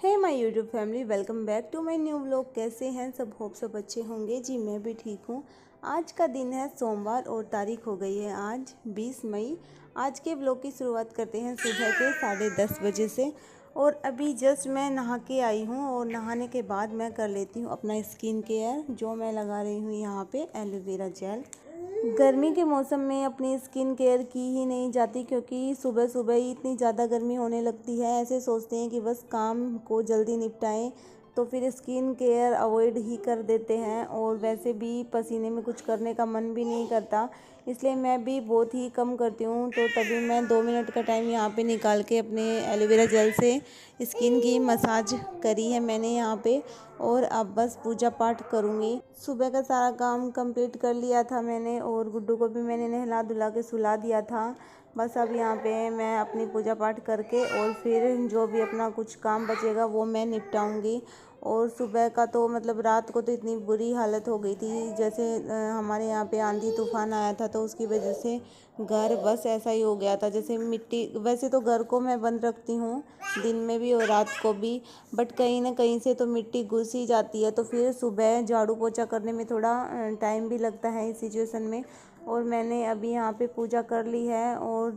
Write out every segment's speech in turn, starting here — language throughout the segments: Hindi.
Hey my YouTube family, welcome back to my new vlog. कैसे हैं सब? होप सब अच्छे होंगे जी। मैं भी ठीक हूँ। आज का दिन है सोमवार और तारीख हो गई है आज 20 मई। आज के व्लॉग की शुरुआत करते हैं सुबह के 10:30 बजे से। और अभी जस्ट मैं नहा के आई हूँ और नहाने के बाद मैं कर लेती हूँ अपना स्किन केयर। जो मैं लगा रही हूँ यहाँ पे एलोवेरा जेल। गर्मी के मौसम में अपनी स्किन केयर की ही नहीं जाती, क्योंकि सुबह सुबह ही इतनी ज़्यादा गर्मी होने लगती है। ऐसे सोचते हैं कि बस काम को जल्दी निपटाएं, तो फिर स्किन केयर अवॉइड ही कर देते हैं। और वैसे भी पसीने में कुछ करने का मन भी नहीं करता, इसलिए मैं भी बहुत ही कम करती हूँ। तो तभी मैं 2 मिनट का टाइम यहाँ पे निकाल के अपने एलोवेरा जेल से स्किन की मसाज करी है मैंने यहाँ पे। और अब बस पूजा पाठ करूँगी। सुबह का सारा काम कंप्लीट कर लिया था मैंने, और गुड्डू को भी मैंने नहला धुला के सुला दिया था। बस अब यहाँ पे मैं अपनी पूजा पाठ करके और फिर जो भी अपना कुछ काम बचेगा वो मैं निपटाऊँगी। और सुबह का तो मतलब रात को तो इतनी बुरी हालत हो गई थी, जैसे हमारे यहाँ पे आंधी तूफान आया था, तो उसकी वजह से घर बस ऐसा ही हो गया था जैसे मिट्टी। वैसे तो घर को मैं बंद रखती हूँ दिन में भी और रात को भी, बट कहीं ना कहीं से तो मिट्टी घुस ही जाती है। तो फिर सुबह झाड़ू पोछा करने में थोड़ा टाइम भी लगता है इस सिचुएशन में। और मैंने अभी यहाँ पे पूजा कर ली है। और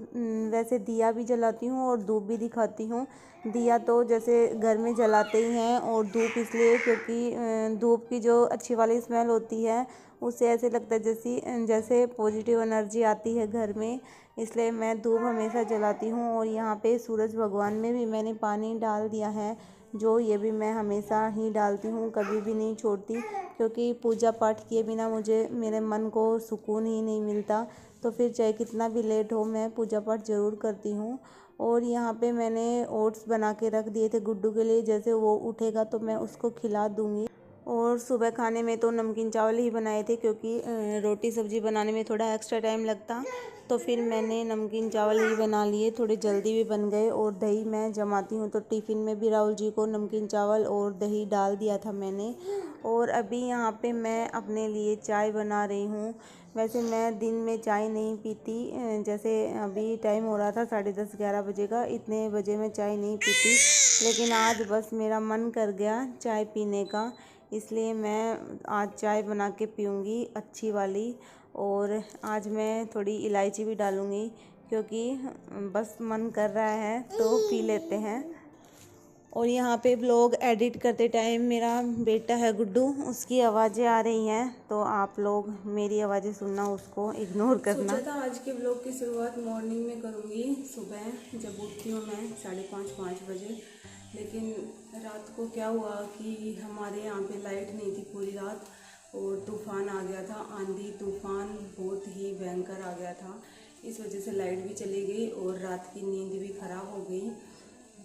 वैसे दिया भी जलाती हूँ और धूप भी दिखाती हूँ। दिया तो जैसे घर में जलाते ही हैं, और धूप इसलिए क्योंकि धूप की जो अच्छी वाली स्मेल होती है उससे ऐसे लगता है जैसे पॉजिटिव एनर्जी आती है घर में। इसलिए मैं धूप हमेशा जलाती हूँ। और यहाँ पे सूरज भगवान में भी मैंने पानी डाल दिया है, जो ये भी मैं हमेशा ही डालती हूँ, कभी भी नहीं छोड़ती। क्योंकि पूजा पाठ किए बिना मुझे मेरे मन को सुकून ही नहीं मिलता। तो फिर चाहे कितना भी लेट हो, मैं पूजा पाठ ज़रूर करती हूँ। और यहाँ पे मैंने ओट्स बना के रख दिए थे गुड्डू के लिए, जैसे वो उठेगा तो मैं उसको खिला दूँगी। और सुबह खाने में तो नमकीन चावल ही बनाए थे, क्योंकि रोटी सब्ज़ी बनाने में थोड़ा एक्स्ट्रा टाइम लगता, तो फिर मैंने नमकीन चावल ही बना लिए। थोड़े जल्दी भी बन गए। और दही मैं जमाती हूँ, तो टिफ़िन में भी राहुल जी को नमकीन चावल और दही डाल दिया था मैंने। और अभी यहाँ पे मैं अपने लिए चाय बना रही हूँ। वैसे मैं दिन में चाय नहीं पीती, जैसे अभी टाइम हो रहा था 10:30-11 बजे का, इतने बजे मैं चाय नहीं पीती। लेकिन आज बस मेरा मन कर गया चाय पीने का, इसलिए मैं आज चाय बना के पीऊँगी अच्छी वाली। और आज मैं थोड़ी इलायची भी डालूँगी, क्योंकि बस मन कर रहा है तो पी लेते हैं। और यहाँ पे ब्लॉग एडिट करते टाइम मेरा बेटा है गुड्डू, उसकी आवाज़ें आ रही हैं, तो आप लोग मेरी आवाज़ें सुनना, उसको इग्नोर करना। सोचा था आज के ब्लॉग की शुरुआत मॉर्निंग में करूँगी, सुबह जब उठती हूँ मैं 5:30-5 बजे। लेकिन रात को क्या हुआ कि हमारे यहाँ पे लाइट नहीं थी पूरी रात, और तूफ़ान आ गया था। आंधी तूफ़ान बहुत ही भयंकर आ गया था। इस वजह से लाइट भी चली गई और रात की नींद भी ख़राब हो गई।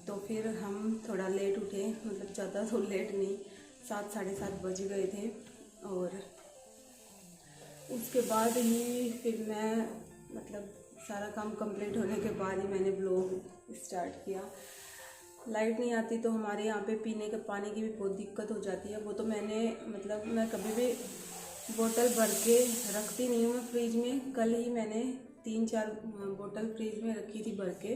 तो फिर हम थोड़ा लेट उठे, मतलब ज़्यादा तो लेट नहीं, 7-7:30 बज गए थे। और उसके बाद ही फिर मैं मतलब सारा काम कंप्लीट होने के बाद ही मैंने ब्लॉग स्टार्ट किया। लाइट नहीं आती तो हमारे यहाँ पे पीने के पानी की भी बहुत दिक्कत हो जाती है। वो तो मैंने मतलब मैं कभी भी बोतल भर के रखती नहीं हूँ मैं फ्रिज में। कल ही मैंने 3-4 बोतल फ्रिज में रखी थी भर के,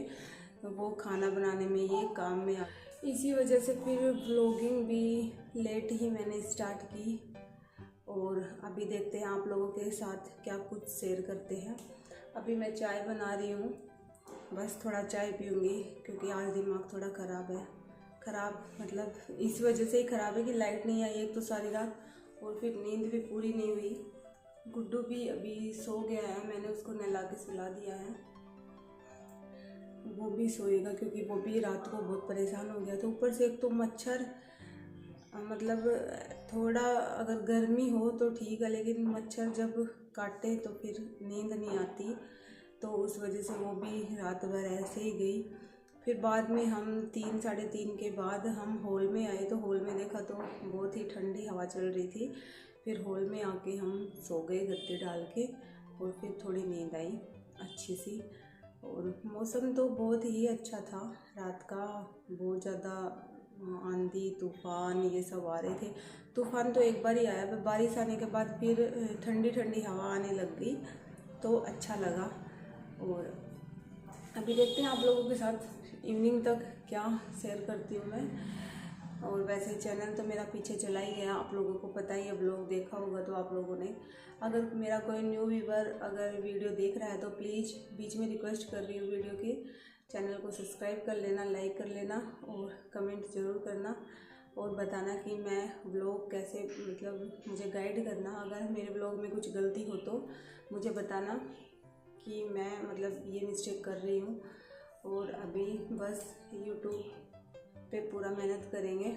तो वो खाना बनाने में ये काम में आ। इसी वजह से फिर व्लॉगिंग भी लेट ही मैंने स्टार्ट की। और अभी देखते हैं आप लोगों के साथ क्या कुछ शेयर करते हैं। अभी मैं चाय बना रही हूँ, बस थोड़ा चाय पीऊँगी, क्योंकि आज दिमाग थोड़ा ख़राब है। ख़राब मतलब इस वजह से ही ख़राब है कि लाइट नहीं आई एक तो सारी रात, और फिर नींद भी पूरी नहीं हुई। गुड्डू भी अभी सो गया है, मैंने उसको नहला के सुला दिया है, वो भी सोएगा, क्योंकि वो भी रात को बहुत परेशान हो गया था। ऊपर से एक तो मच्छर, मतलब थोड़ा अगर गर्मी हो तो ठीक है, लेकिन मच्छर जब काटे तो फिर नींद नहीं आती, तो उस वजह से वो भी रात भर ऐसे ही गई। फिर बाद में हम 3-3:30 के बाद हम हॉल में आए, तो हॉल में देखा तो बहुत ही ठंडी हवा चल रही थी। फिर हॉल में आके हम सो गए गद्दे डाल के, और फिर थोड़ी नींद आई अच्छी सी। और मौसम तो बहुत ही अच्छा था रात का, बहुत ज़्यादा आंधी तूफ़ान ये सब आ रहे थे। तूफ़ान तो एक बार ही आया, पर बारिश आने के बाद फिर ठंडी ठंडी हवा आने लग गई, तो अच्छा लगा। और अभी देखते हैं आप लोगों के साथ इवनिंग तक क्या शेयर करती हूँ मैं। और वैसे चैनल तो मेरा पीछे चला ही गया, आप लोगों को पता ही है, ब्लॉग देखा होगा तो आप लोगों ने। अगर मेरा कोई न्यू व्यूवर अगर वीडियो देख रहा है तो प्लीज़ बीच में रिक्वेस्ट कर रही हूँ वीडियो के चैनल को सब्सक्राइब कर लेना, लाइक कर लेना और कमेंट ज़रूर करना और बताना कि मैं व्लॉग कैसे, मतलब मुझे गाइड करना। अगर मेरे व्लॉग में कुछ गलती हो तो मुझे बताना कि मैं मतलब ये मिस्टेक कर रही हूँ। और अभी बस यूट्यूब पे पूरा मेहनत करेंगे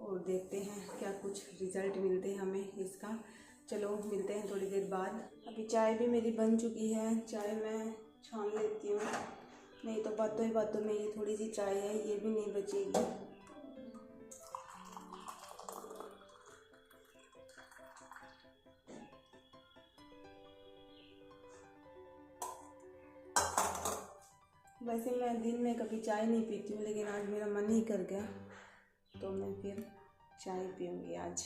और देखते हैं क्या कुछ रिज़ल्ट मिलते हैं हमें इसका। चलो मिलते हैं थोड़ी देर बाद। अभी चाय भी मेरी बन चुकी है, चाय मैं छान लेती हूँ, नहीं तो बातों ही बातों में ये थोड़ी सी चाय है ये भी नहीं बचेगी। वैसे मैं दिन में कभी चाय नहीं पीती हूँ, लेकिन आज मेरा मन ही कर गया तो मैं फिर चाय पीऊँगी आज।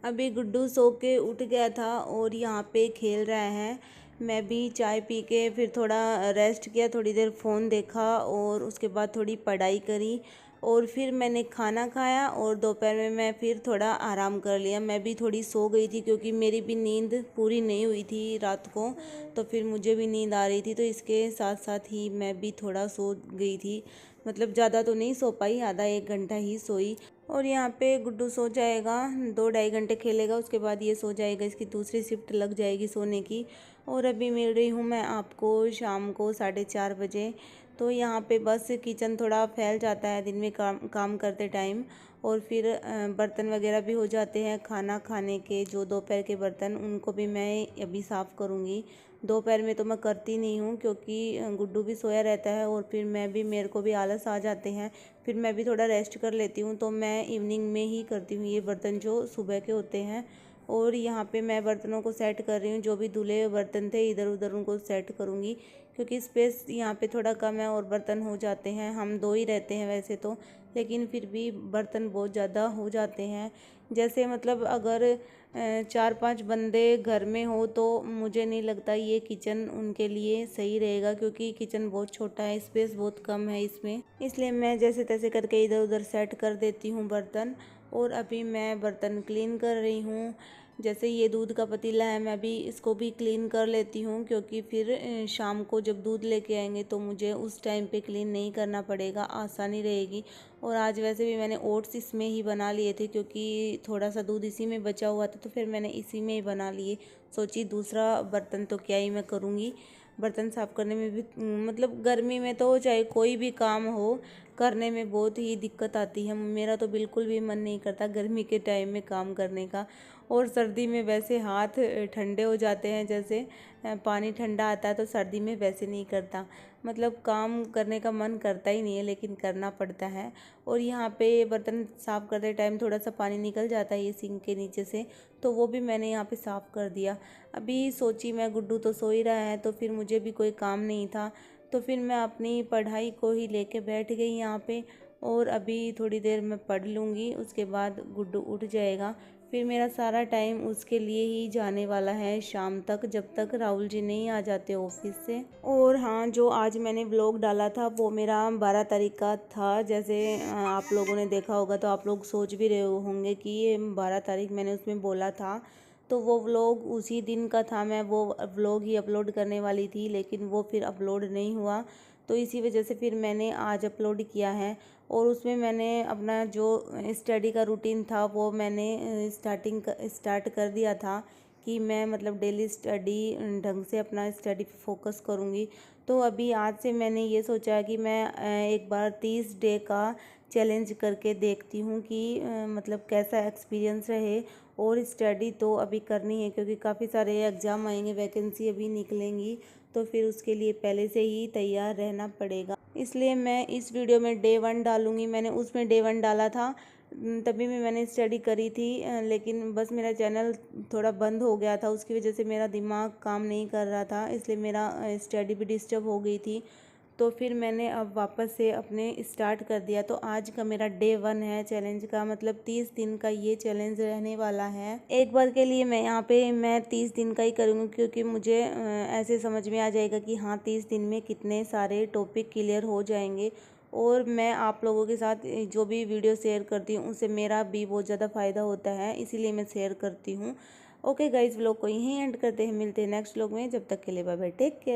अभी गुड्डू सो के उठ गया था और यहाँ पे खेल रहा है। मैं भी चाय पी के फिर थोड़ा रेस्ट किया, थोड़ी देर फ़ोन देखा और उसके बाद थोड़ी पढ़ाई करी और फिर मैंने खाना खाया और दोपहर में मैं फिर थोड़ा आराम कर लिया। मैं भी थोड़ी सो गई थी क्योंकि मेरी भी नींद पूरी नहीं हुई थी रात को, तो फिर मुझे भी नींद आ रही थी, तो इसके साथ साथ ही मैं भी थोड़ा सो गई थी। मतलब ज़्यादा तो नहीं सो पाई, आधा 1 घंटा ही सोई। और यहाँ पे गुड्डू सो जाएगा, 2-2.5 घंटे खेलेगा, उसके बाद ये सो जाएगा, इसकी दूसरी शिफ्ट लग जाएगी सोने की। और अभी मिल रही हूँ मैं आपको शाम को 4:30 बजे। तो यहाँ पे बस किचन थोड़ा फैल जाता है दिन में काम करते टाइम, और फिर बर्तन वगैरह भी हो जाते हैं खाना खाने के, जो दोपहर के बर्तन, उनको भी मैं अभी साफ़ करूँगी। दोपहर में तो मैं करती नहीं हूँ क्योंकि गुड्डू भी सोया रहता है और फिर मेरे को भी आलस आ जाते हैं, फिर मैं भी थोड़ा रेस्ट कर लेती हूँ, तो मैं इवनिंग में ही करती हूँ ये बर्तन जो सुबह के होते हैं। और यहाँ पे मैं बर्तनों को सेट कर रही हूँ, जो भी धुले हुए बर्तन थे इधर उधर उनको सेट करूँगी क्योंकि स्पेस यहाँ पे थोड़ा कम है और बर्तन हो जाते हैं। हम 2 ही रहते हैं वैसे तो, लेकिन फिर भी बर्तन बहुत ज़्यादा हो जाते हैं। जैसे मतलब अगर 4-5 बंदे घर में हो तो मुझे नहीं लगता ये किचन उनके लिए सही रहेगा, क्योंकि किचन बहुत छोटा है, स्पेस बहुत कम है इसमें। इसलिए मैं जैसे तैसे करके इधर उधर सेट कर देती हूँ बर्तन। और अभी मैं बर्तन क्लीन कर रही हूँ। जैसे ये दूध का पतीला है, मैं भी इसको भी क्लीन कर लेती हूँ क्योंकि फिर शाम को जब दूध लेके आएंगे तो मुझे उस टाइम पे क्लीन नहीं करना पड़ेगा, आसानी रहेगी। और आज वैसे भी मैंने ओट्स इसमें ही बना लिए थे क्योंकि थोड़ा सा दूध इसी में बचा हुआ था, तो फिर मैंने इसी में ही बना लिए। सोची दूसरा बर्तन तो क्या ही मैं करूँगी, बर्तन साफ़ करने में भी मतलब गर्मी में तो चाहे कोई भी काम हो करने में बहुत ही दिक्कत आती है। मेरा तो बिल्कुल भी मन नहीं करता गर्मी के टाइम में काम करने का। और सर्दी में वैसे हाथ ठंडे हो जाते हैं, जैसे पानी ठंडा आता है तो सर्दी में वैसे नहीं करता, मतलब काम करने का मन करता ही नहीं है, लेकिन करना पड़ता है। और यहाँ पे बर्तन साफ़ करते टाइम थोड़ा सा पानी निकल जाता है ये सिंक के नीचे से, तो वो भी मैंने यहाँ पे साफ़ कर दिया। अभी सोची मैं गुड्डू तो सो ही रहा है तो फिर मुझे भी कोई काम नहीं था, तो फिर मैं अपनी पढ़ाई को ही लेके बैठ गई यहाँ पे। और अभी थोड़ी देर मैं पढ़ लूँगी, उसके बाद गुड्डू उठ जाएगा, फिर मेरा सारा टाइम उसके लिए ही जाने वाला है शाम तक, जब तक राहुल जी नहीं आ जाते ऑफिस से। और हाँ, जो आज मैंने व्लॉग डाला था वो मेरा 12 तारीख का था। जैसे आप लोगों ने देखा होगा तो आप लोग सोच भी रहे होंगे कि ये 12 तारीख मैंने उसमें बोला था, तो वो व्लॉग उसी दिन का था। मैं वो व्लॉग ही अपलोड करने वाली थी, लेकिन वो फिर अपलोड नहीं हुआ, तो इसी वजह से फिर मैंने आज अपलोड किया है। और उसमें मैंने अपना जो स्टडी का रूटीन था वो मैंने स्टार्ट कर दिया था कि मैं मतलब डेली स्टडी ढंग से अपना स्टडी पे फोकस करूँगी। तो अभी आज से मैंने ये सोचा है कि मैं एक बार 30 डे का चैलेंज करके देखती हूँ कि मतलब कैसा एक्सपीरियंस रहे। और स्टडी तो अभी करनी है क्योंकि काफ़ी सारे एग्ज़ाम आएंगे, वैकेंसी अभी निकलेंगी, तो फिर उसके लिए पहले से ही तैयार रहना पड़ेगा। इसलिए मैं इस वीडियो में डे 1 डालूँगी। मैंने उसमें डे 1 डाला था, तभी भी मैंने स्टडी करी थी, लेकिन बस मेरा चैनल थोड़ा बंद हो गया था, उसकी वजह से मेरा दिमाग काम नहीं कर रहा था, इसलिए मेरा स्टडी भी डिस्टर्ब हो गई थी। तो फिर मैंने अब वापस से अपने स्टार्ट कर दिया। तो आज का मेरा डे 1 है चैलेंज का, मतलब 30 दिन का ये चैलेंज रहने वाला है। एक बार के लिए मैं 30 दिन का ही करूँगी क्योंकि मुझे ऐसे समझ में आ जाएगा कि हाँ 30 दिन में कितने सारे टॉपिक क्लियर हो जाएंगे। और मैं आप लोगों के साथ जो भी वीडियो शेयर करती हूँ उससे मेरा भी बहुत ज़्यादा फ़ायदा होता है, इसीलिए मैं शेयर करती हूँ। ओके गाइज़, व्लॉग को यहीं एंड करते हैं, मिलते हैं नेक्स्ट व्लॉग में। जब तक के लिए बाय बाय, टेक केयर।